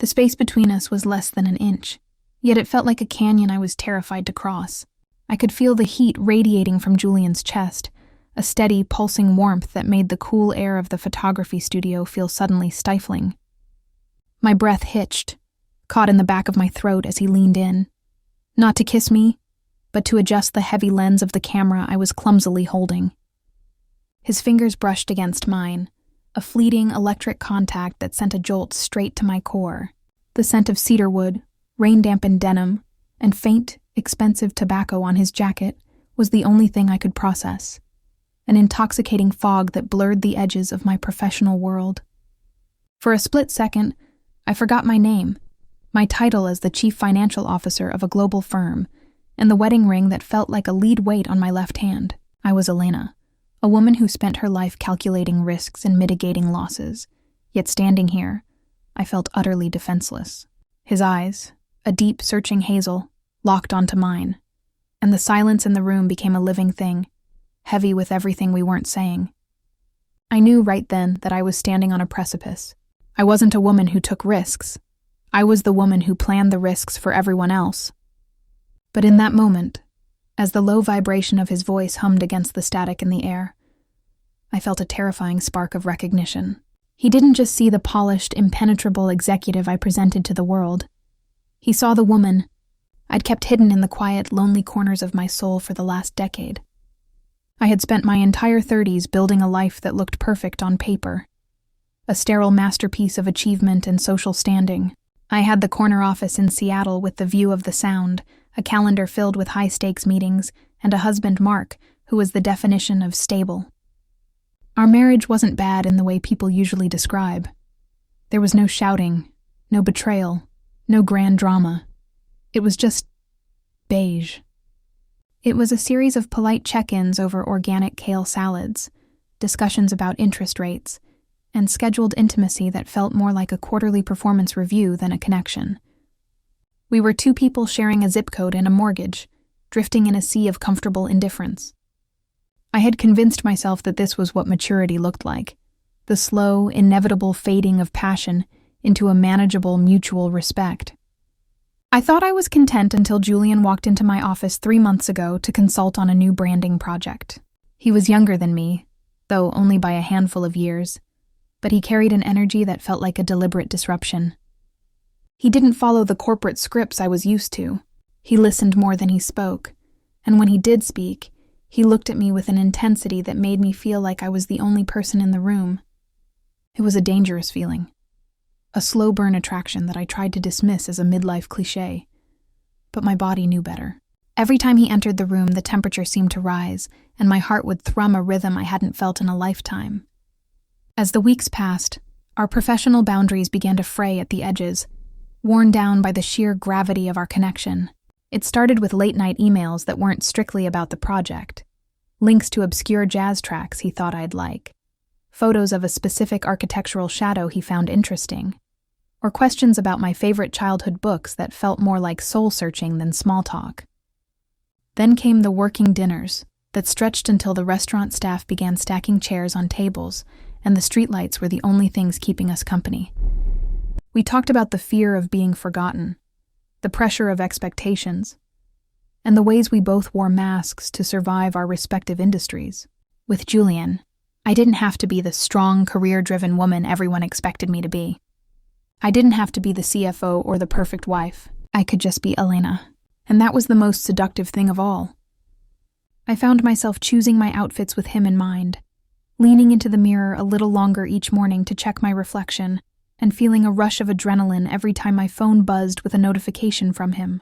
The space between us was less than an inch, yet it felt like a canyon I was terrified to cross. I could feel the heat radiating from Julian's chest, a steady, pulsing warmth that made the cool air of the photography studio feel suddenly stifling. My breath hitched, caught in the back of my throat as he leaned in, not to kiss me, but to adjust the heavy lens of the camera I was clumsily holding. His fingers brushed against mine, a fleeting electric contact that sent a jolt straight to my core. The scent of cedarwood, rain-dampened denim, and faint, expensive tobacco on his jacket was the only thing I could process, an intoxicating fog that blurred the edges of my professional world. For a split second, I forgot my name, my title as the chief financial officer of a global firm, and the wedding ring that felt like a lead weight on my left hand. I was Elena, a woman who spent her life calculating risks and mitigating losses, yet standing here, I felt utterly defenseless. His eyes, a deep, searching hazel, locked onto mine, and the silence in the room became a living thing, heavy with everything we weren't saying. I knew right then that I was standing on a precipice. I wasn't a woman who took risks. I was the woman who planned the risks for everyone else. But in that moment, as the low vibration of his voice hummed against the static in the air, I felt a terrifying spark of recognition. He didn't just see the polished, impenetrable executive I presented to the world. He saw the woman I'd kept hidden in the quiet, lonely corners of my soul for the last decade. I had spent my entire 30s building a life that looked perfect on paper, a sterile masterpiece of achievement and social standing. I had the corner office in Seattle with the view of the Sound, a calendar filled with high-stakes meetings, and a husband, Mark, who was the definition of stable. Our marriage wasn't bad in the way people usually describe. There was no shouting, no betrayal, no grand drama. It was just beige. It was a series of polite check-ins over organic kale salads, discussions about interest rates, and scheduled intimacy that felt more like a quarterly performance review than a connection. We were two people sharing a zip code and a mortgage, drifting in a sea of comfortable indifference. I had convinced myself that this was what maturity looked like, the slow, inevitable fading of passion into a manageable mutual respect. I thought I was content until Julian walked into my office 3 months ago to consult on a new branding project. He was younger than me, though only by a handful of years, but he carried an energy that felt like a deliberate disruption. He didn't follow the corporate scripts I was used to. He listened more than he spoke, and when he did speak, he looked at me with an intensity that made me feel like I was the only person in the room. It was a dangerous feeling, a slow-burn attraction that I tried to dismiss as a midlife cliché, but my body knew better. Every time he entered the room, the temperature seemed to rise, and my heart would thrum a rhythm I hadn't felt in a lifetime. As the weeks passed, our professional boundaries began to fray at the edges, worn down by the sheer gravity of our connection. It started with late-night emails that weren't strictly about the project, links to obscure jazz tracks he thought I'd like, photos of a specific architectural shadow he found interesting, or questions about my favorite childhood books that felt more like soul-searching than small talk. Then came the working dinners that stretched until the restaurant staff began stacking chairs on tables, and the streetlights were the only things keeping us company. We talked about the fear of being forgotten, the pressure of expectations, and the ways we both wore masks to survive our respective industries. With Julian, I didn't have to be the strong, career-driven woman everyone expected me to be. I didn't have to be the CFO or the perfect wife. I could just be Elena, and that was the most seductive thing of all. I found myself choosing my outfits with him in mind, leaning into the mirror a little longer each morning to check my reflection, and feeling a rush of adrenaline every time my phone buzzed with a notification from him.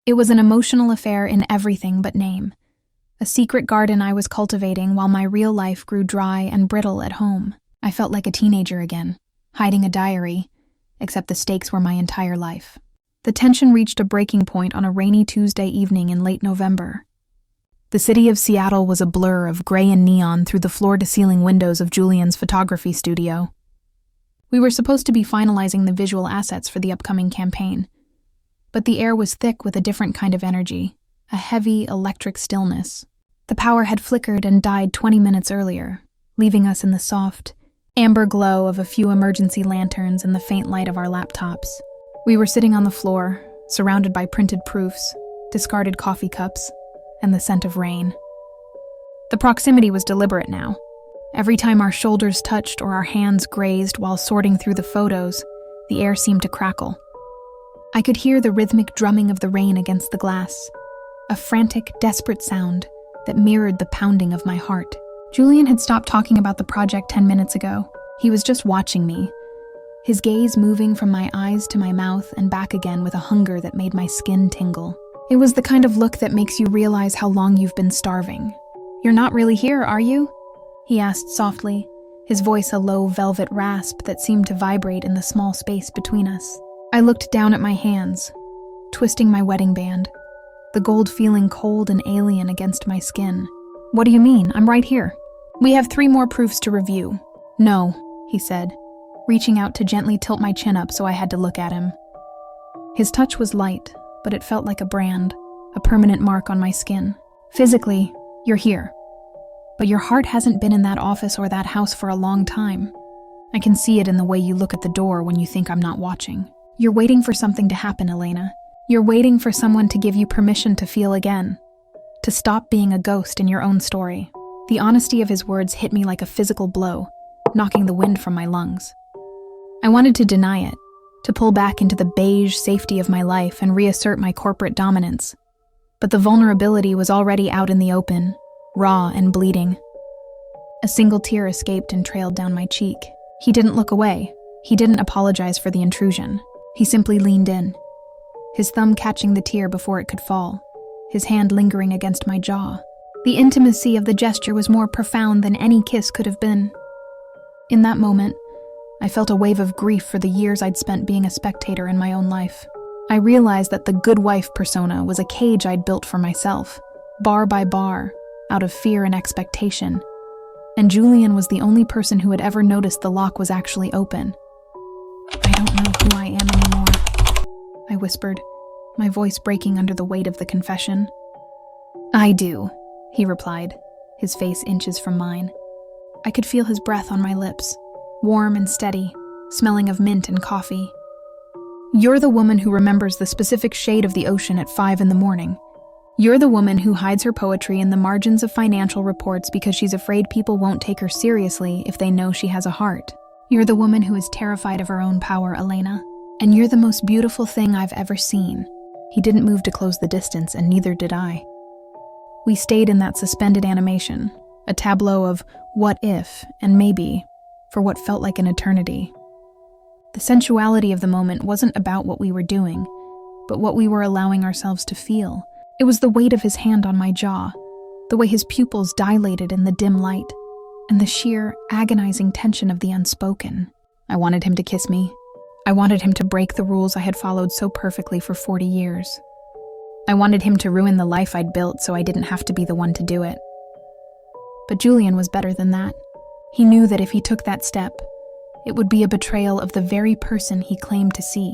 It was an emotional affair in everything but name, a secret garden I was cultivating while my real life grew dry and brittle at home. I felt like a teenager again, hiding a diary, except the stakes were my entire life. The tension reached a breaking point on a rainy Tuesday evening in late November. The city of Seattle was a blur of gray and neon through the floor-to-ceiling windows of Julian's photography studio. We were supposed to be finalizing the visual assets for the upcoming campaign, but the air was thick with a different kind of energy, a heavy, electric stillness. The power had flickered and died 20 minutes earlier, leaving us in the soft, amber glow of a few emergency lanterns and the faint light of our laptops. We were sitting on the floor, surrounded by printed proofs, discarded coffee cups, and the scent of rain. The proximity was deliberate now. Every time our shoulders touched or our hands grazed while sorting through the photos, the air seemed to crackle. I could hear the rhythmic drumming of the rain against the glass, a frantic, desperate sound that mirrored the pounding of my heart. Julian had stopped talking about the project 10 minutes ago. He was just watching me, his gaze moving from my eyes to my mouth and back again with a hunger that made my skin tingle. It was the kind of look that makes you realize how long you've been starving. "You're not really here, are you?" he asked softly, his voice a low velvet rasp that seemed to vibrate in the small space between us. I looked down at my hands, twisting my wedding band, the gold feeling cold and alien against my skin. "What do you mean? I'm right here. We have 3 more proofs to review." "No," he said, reaching out to gently tilt my chin up so I had to look at him. His touch was light, but it felt like a brand, a permanent mark on my skin. "Physically, you're here. But your heart hasn't been in that office or that house for a long time. I can see it in the way you look at the door when you think I'm not watching. You're waiting for something to happen, Elena. You're waiting for someone to give you permission to feel again, to stop being a ghost in your own story." The honesty of his words hit me like a physical blow, knocking the wind from my lungs. I wanted to deny it, to pull back into the beige safety of my life and reassert my corporate dominance. But the vulnerability was already out in the open, raw and bleeding. A single tear escaped and trailed down my cheek. He didn't look away. He didn't apologize for the intrusion. He simply leaned in, his thumb catching the tear before it could fall, his hand lingering against my jaw. The intimacy of the gesture was more profound than any kiss could have been. In that moment, I felt a wave of grief for the years I'd spent being a spectator in my own life. I realized that the good wife persona was a cage I'd built for myself, bar by bar, out of fear and expectation. And Julian was the only person who had ever noticed the lock was actually open. "I don't know who I am anymore," I whispered, my voice breaking under the weight of the confession. "I do," he replied, his face inches from mine. I could feel his breath on my lips, warm and steady, smelling of mint and coffee. "You're the woman who remembers the specific shade of the ocean at 5 a.m. You're the woman who hides her poetry in the margins of financial reports because she's afraid people won't take her seriously if they know she has a heart. You're the woman who is terrified of her own power, Elena. And you're the most beautiful thing I've ever seen." He didn't move to close the distance, and neither did I. We stayed in that suspended animation, a tableau of what if and maybe, for what felt like an eternity. The sensuality of the moment wasn't about what we were doing, but what we were allowing ourselves to feel. It was the weight of his hand on my jaw, the way his pupils dilated in the dim light, and the sheer, agonizing tension of the unspoken. I wanted him to kiss me. I wanted him to break the rules I had followed so perfectly for 40 years. I wanted him to ruin the life I'd built so I didn't have to be the one to do it. But Julian was better than that. He knew that if he took that step, it would be a betrayal of the very person he claimed to see.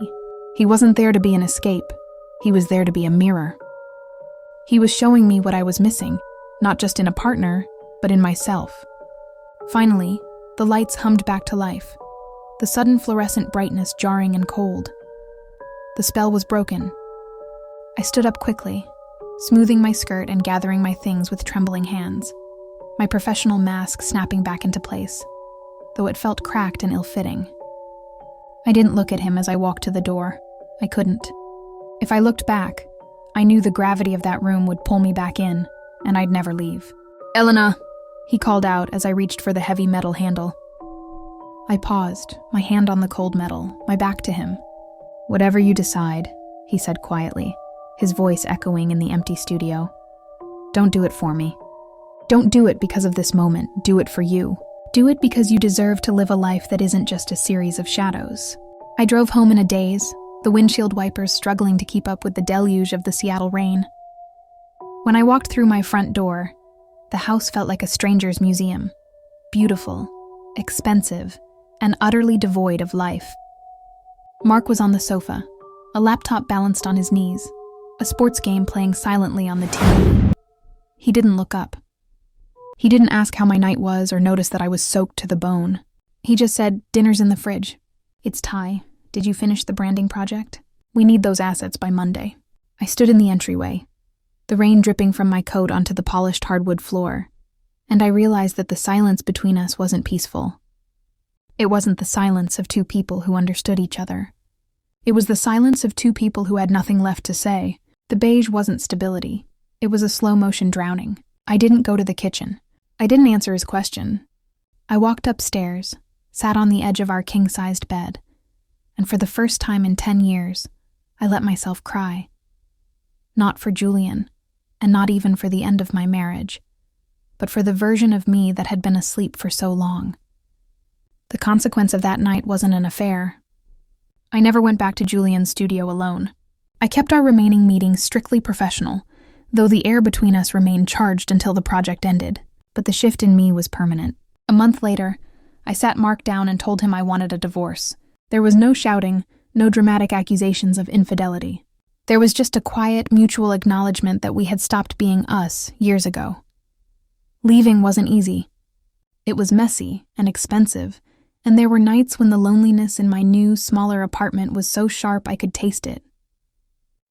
He wasn't there to be an escape. He was there to be a mirror. He was showing me what I was missing, not just in a partner, but in myself. Finally, the lights hummed back to life, the sudden fluorescent brightness jarring and cold. The spell was broken. I stood up quickly, smoothing my skirt and gathering my things with trembling hands, my professional mask snapping back into place, though it felt cracked and ill-fitting. I didn't look at him as I walked to the door. I couldn't. If I looked back, I knew the gravity of that room would pull me back in, and I'd never leave. "Elena!" he called out as I reached for the heavy metal handle. I paused, my hand on the cold metal, my back to him. "Whatever you decide," he said quietly, his voice echoing in the empty studio. "Don't do it for me. Don't do it because of this moment. Do it for you. Do it because you deserve to live a life that isn't just a series of shadows." I drove home in a daze, the windshield wipers struggling to keep up with the deluge of the Seattle rain. When I walked through my front door, the house felt like a stranger's museum. Beautiful, expensive, and utterly devoid of life. Mark was on the sofa, a laptop balanced on his knees, a sports game playing silently on the TV. He didn't look up. He didn't ask how my night was or notice that I was soaked to the bone. He just said, "Dinner's in the fridge." "It's Ty. Did you finish the branding project? We need those assets by Monday." I stood in the entryway, the rain dripping from my coat onto the polished hardwood floor, and I realized that the silence between us wasn't peaceful. It wasn't the silence of two people who understood each other. It was the silence of two people who had nothing left to say. The beige wasn't stability. It was a slow-motion drowning. I didn't go to the kitchen. I didn't answer his question. I walked upstairs, sat on the edge of our king-sized bed, and for the first time in 10 years, I let myself cry. Not for Julian, and not even for the end of my marriage, but for the version of me that had been asleep for so long. The consequence of that night wasn't an affair. I never went back to Julian's studio alone. I kept our remaining meetings strictly professional, though the air between us remained charged until the project ended. But the shift in me was permanent. A month later, I sat Mark down and told him I wanted a divorce. There was no shouting, no dramatic accusations of infidelity. There was just a quiet, mutual acknowledgement that we had stopped being us years ago. Leaving wasn't easy. It was messy and expensive, and there were nights when the loneliness in my new, smaller apartment was so sharp I could taste it.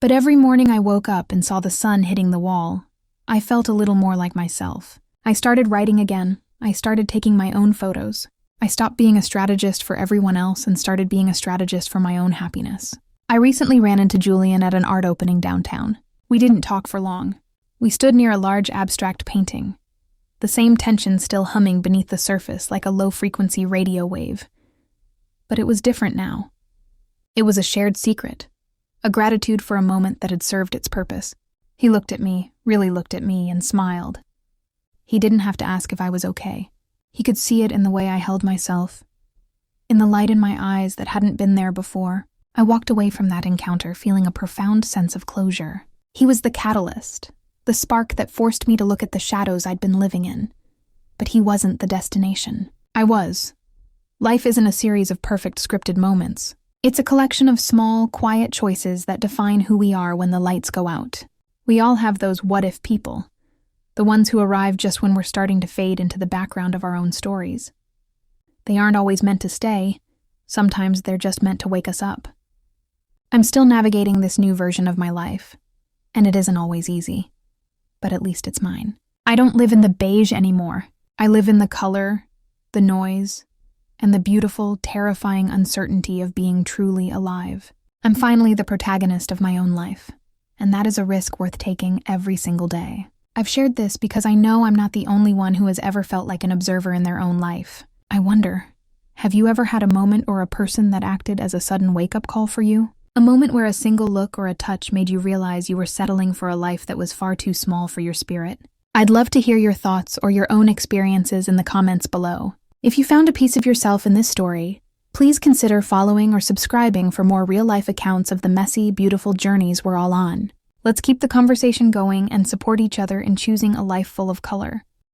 But every morning I woke up and saw the sun hitting the wall, I felt a little more like myself. I started writing again. I started taking my own photos. I stopped being a strategist for everyone else and started being a strategist for my own happiness. I recently ran into Julian at an art opening downtown. We didn't talk for long. We stood near a large abstract painting, the same tension still humming beneath the surface like a low-frequency radio wave. But it was different now. It was a shared secret, a gratitude for a moment that had served its purpose. He looked at me, really looked at me, and smiled. He didn't have to ask if I was okay. He could see it in the way I held myself, in the light in my eyes that hadn't been there before. I walked away from that encounter feeling a profound sense of closure. He was the catalyst, the spark that forced me to look at the shadows I'd been living in. But he wasn't the destination. I was. Life isn't a series of perfect scripted moments. It's a collection of small, quiet choices that define who we are when the lights go out. We all have those what-if people, the ones who arrive just when we're starting to fade into the background of our own stories. They aren't always meant to stay. Sometimes they're just meant to wake us up. I'm still navigating this new version of my life, and it isn't always easy, but at least it's mine. I don't live in the beige anymore. I live in the color, the noise, and the beautiful, terrifying uncertainty of being truly alive. I'm finally the protagonist of my own life, and that is a risk worth taking every single day. I've shared this because I know I'm not the only one who has ever felt like an observer in their own life. I wonder, have you ever had a moment or a person that acted as a sudden wake-up call for you? A moment where a single look or a touch made you realize you were settling for a life that was far too small for your spirit? I'd love to hear your thoughts or your own experiences in the comments below. If you found a piece of yourself in this story, please consider following or subscribing for more real-life accounts of the messy, beautiful journeys we're all on. Let's keep the conversation going and support each other in choosing a life full of color.